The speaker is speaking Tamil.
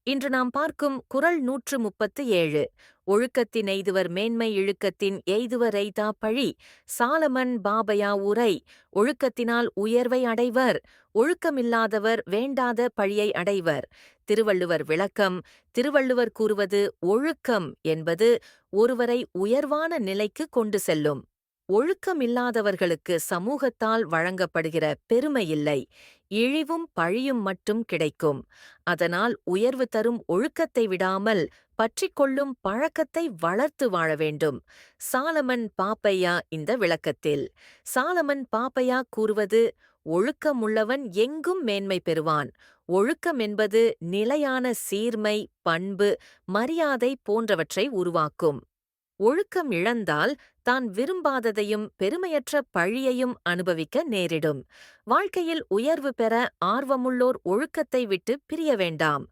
இன்று நாம் பார்க்கும் குறள் 137. ஒழுக்கத்தின் எய்துவர் மேன்மை இழுக்கத்தின் எய்துவர் எய்தா பழி. சாலமன் பாபயா உரை. ஒழுக்கத்தினால் உயர்வை அடைவர். ஒழுக்கமில்லாதவர் வேண்டாத பழியை அடைவர். திருவள்ளுவர் விளக்கம். திருவள்ளுவர் கூறுவது ஒழுக்கம் என்பது ஒருவரை உயர்வான நிலைக்கு கொண்டு செல்லும். ஒழுக்கமில்லாதவர்களுக்கு சமூகத்தால் வழங்கப்படுகிற பெருமையில்லை, இழிவும் பழியும் மட்டும் கிடைக்கும். அதனால் உயர்வு தரும் ஒழுக்கத்தை விடாமல் பற்றிக்கொள்ளும் பழக்கத்தை வளர்த்து வாழ வேண்டும். சாலமன் பாப்பையா இந்த விளக்கத்தில். சாலமன் பாப்பையா கூறுவது ஒழுக்கமுள்ளவன் எங்கும் மேன்மை பெறுவான். ஒழுக்கம் என்பது நிலையான சீர்மை, பண்பு, மரியாதை போன்றவற்றை உருவாக்கும். ஒழுக்கம் இழந்தால் தான் விரும்பாததையும் பெருமையற்ற பழியையும் அனுபவிக்க நேரிடும். வாழ்க்கையில் உயர்வு பெற ஆர்வமுள்ளோர் ஒழுக்கத்தை விட்டு பிரிய வேண்டாம்.